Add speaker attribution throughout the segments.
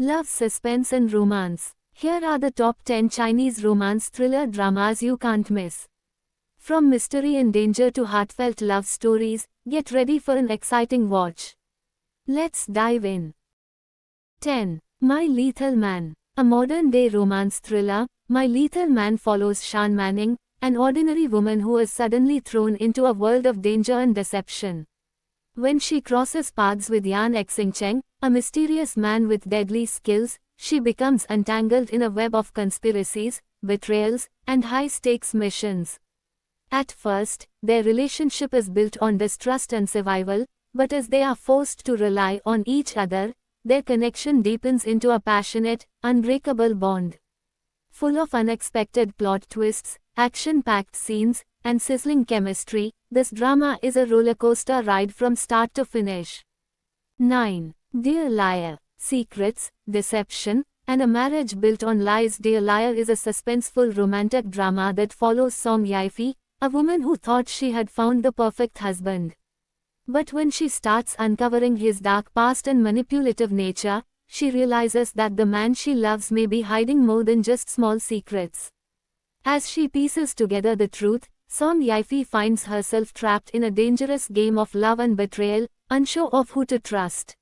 Speaker 1: Love, suspense and romance. Here are the top 10 Chinese romance thriller dramas you can't miss. From mystery and danger to heartfelt love stories, get ready for an exciting watch. Let's dive in. 10. My Lethal Man. A modern-day romance thriller, My Lethal Man follows Shan Manning, an ordinary woman who is suddenly thrown into a world of danger and deception. When she crosses paths with Yan Xingcheng, a mysterious man with deadly skills, she becomes entangled in a web of conspiracies, betrayals, and high-stakes missions. At first, their relationship is built on distrust and survival, but as they are forced to rely on each other, their connection deepens into a passionate, unbreakable bond. Full of unexpected plot twists, action-packed scenes, and sizzling chemistry, this drama is a rollercoaster ride from start to finish. 9. Dear Liar. Secrets, deception, and a marriage built on lies. Dear Liar is a suspenseful romantic drama that follows Song Yifei, a woman who thought she had found the perfect husband. But when she starts uncovering his dark past and manipulative nature, she realizes that the man she loves may be hiding more than just small secrets. As she pieces together the truth, Song Yifei finds herself trapped in a dangerous game of love and betrayal, unsure of who to trust.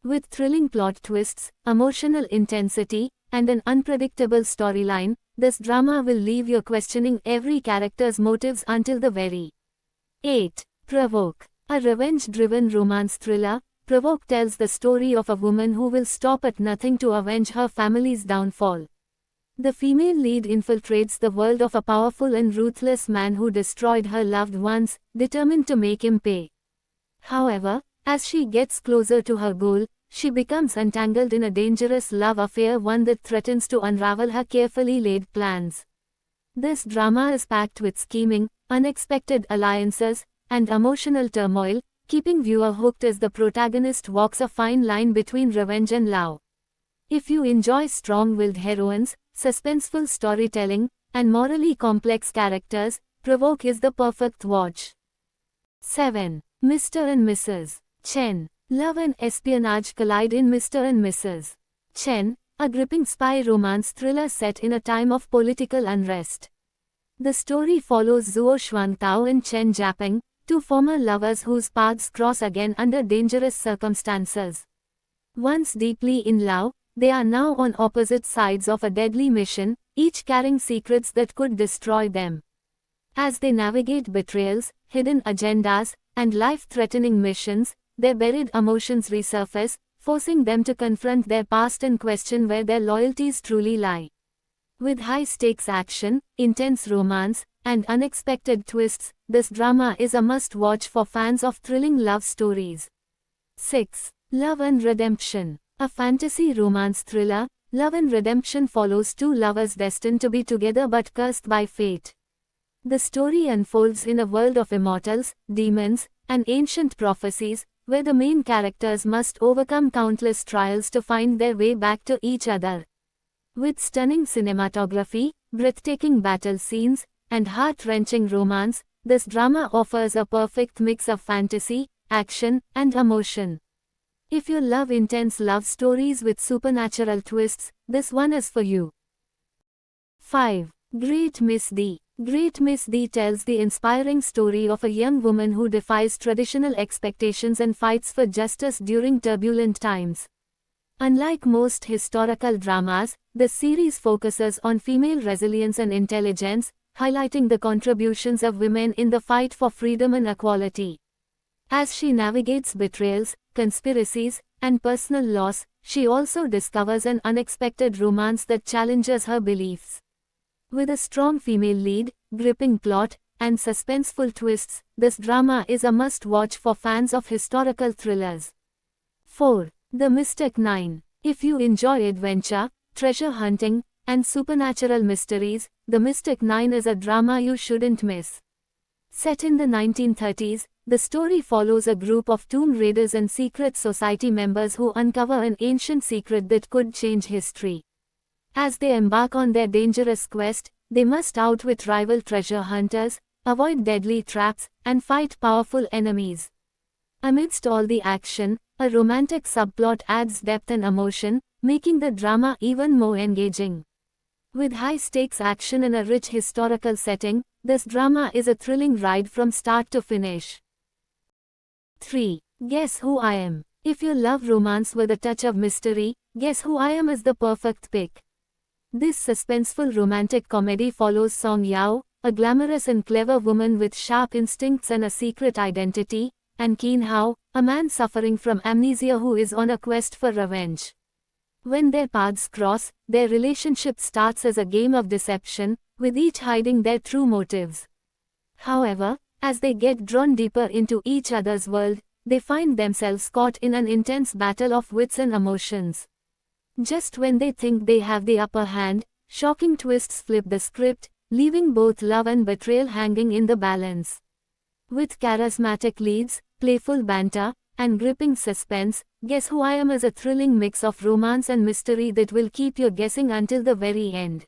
Speaker 1: With thrilling plot twists, emotional intensity, and an unpredictable storyline, this drama will leave you questioning every character's motives until the very 8. Provoke. A revenge-driven romance thriller, Provoke tells the story of a woman who will stop at nothing to avenge her family's downfall. The female lead infiltrates the world of a powerful and ruthless man who destroyed her loved ones, determined to make him pay. However, as she gets closer to her goal, she becomes entangled in a dangerous love affair, one that threatens to unravel her carefully laid plans. This drama is packed with scheming, unexpected alliances, and emotional turmoil, keeping viewer hooked as the protagonist walks a fine line between revenge and love. If you enjoy strong-willed heroines, suspenseful storytelling, and morally complex characters, Provoke is the perfect watch. 7. Mr. and Mrs. Chen. Love and espionage collide in Mr. and Mrs. Chen, a gripping spy romance thriller set in a time of political unrest. The story follows Zhuo Xuantao and Chen Jiaping, two former lovers whose paths cross again under dangerous circumstances. Once deeply in love, they are now on opposite sides of a deadly mission, each carrying secrets that could destroy them. As they navigate betrayals, hidden agendas, and life-threatening missions, their buried emotions resurface, forcing them to confront their past and question where their loyalties truly lie. With high-stakes action, intense romance, and unexpected twists, this drama is a must-watch for fans of thrilling love stories. 6. Love and Redemption. A fantasy romance thriller, Love and Redemption follows two lovers destined to be together but cursed by fate. The story unfolds in a world of immortals, demons, and ancient prophecies, where the main characters must overcome countless trials to find their way back to each other. With stunning cinematography, breathtaking battle scenes, and heart-wrenching romance, this drama offers a perfect mix of fantasy, action, and emotion. If you love intense love stories with supernatural twists, this one is for you. 5. Great Miss D. Great Miss D tells the inspiring story of a young woman who defies traditional expectations and fights for justice during turbulent times. Unlike most historical dramas, the series focuses on female resilience and intelligence, highlighting the contributions of women in the fight for freedom and equality. As she navigates betrayals, conspiracies, and personal loss, she also discovers an unexpected romance that challenges her beliefs. With a strong female lead, gripping plot, and suspenseful twists, this drama is a must-watch for fans of historical thrillers. 4. The Mystic Nine. If you enjoy adventure, treasure hunting, and supernatural mysteries, The Mystic Nine is a drama you shouldn't miss. Set in the 1930s, the story follows a group of tomb raiders and secret society members who uncover an ancient secret that could change history. As they embark on their dangerous quest, they must outwit rival treasure hunters, avoid deadly traps, and fight powerful enemies. Amidst all the action, a romantic subplot adds depth and emotion, making the drama even more engaging. With high-stakes action in a rich historical setting, this drama is a thrilling ride from start to finish. 3. Guess Who I Am. If you love romance with a touch of mystery, Guess Who I Am is the perfect pick. This suspenseful romantic comedy follows Song Yao, a glamorous and clever woman with sharp instincts and a secret identity, and Keen Hao, a man suffering from amnesia who is on a quest for revenge. When their paths cross, their relationship starts as a game of deception, with each hiding their true motives. However, as they get drawn deeper into each other's world, they find themselves caught in an intense battle of wits and emotions. Just when they think they have the upper hand, shocking twists flip the script, leaving both love and betrayal hanging in the balance. With charismatic leads, playful banter, and gripping suspense, Guess Who I Am is a thrilling mix of romance and mystery that will keep you guessing until the very end.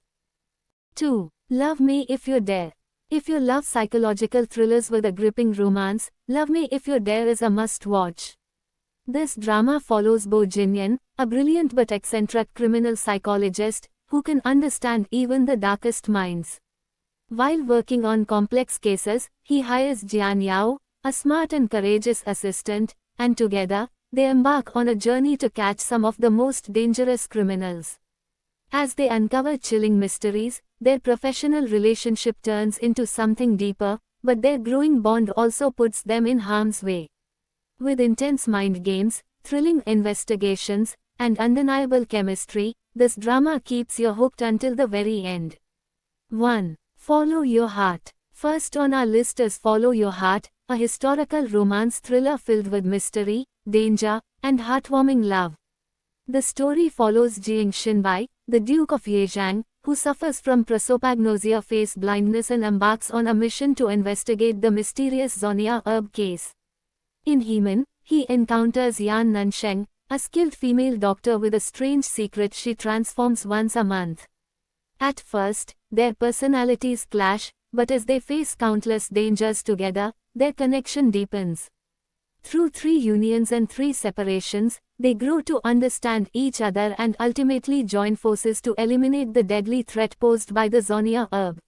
Speaker 1: 2. Love Me If You Dare. If you love psychological thrillers with a gripping romance, Love Me If You Dare is a must-watch. This drama follows Bo Jinyan, a brilliant but eccentric criminal psychologist, who can understand even the darkest minds. While working on complex cases, he hires Jian Yao, a smart and courageous assistant, and together, they embark on a journey to catch some of the most dangerous criminals. As they uncover chilling mysteries, their professional relationship turns into something deeper, but their growing bond also puts them in harm's way. With intense mind games, thrilling investigations, and undeniable chemistry, this drama keeps you hooked until the very end. 1. Follow Your Heart. First on our list is Follow Your Heart, a historical romance thriller filled with mystery, danger, and heartwarming love. The story follows Jiang Xinbai, the Duke of Yezhang, who suffers from prosopagnosia face blindness and embarks on a mission to investigate the mysterious Zonia Herb case. In Hemin, he encounters Yan Nansheng, a skilled female doctor with a strange secret she transforms once a month. At first, their personalities clash, but as they face countless dangers together, their connection deepens. Through 3 unions and 3 separations, they grow to understand each other and ultimately join forces to eliminate the deadly threat posed by the Zonia herb.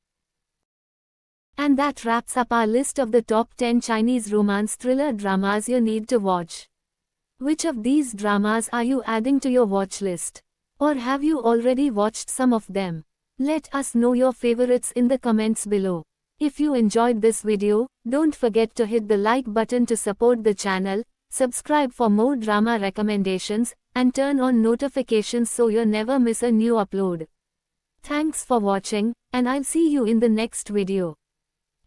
Speaker 1: And that wraps up our list of the top 10 Chinese romance thriller dramas you need to watch. Which of these dramas are you adding to your watch list? Or have you already watched some of them? Let us know your favorites in the comments below. If you enjoyed this video, don't forget to hit the like button to support the channel, subscribe for more drama recommendations, and turn on notifications so you never miss a new upload. Thanks for watching, and I'll see you in the next video.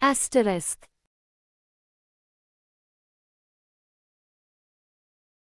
Speaker 1: Asterisk.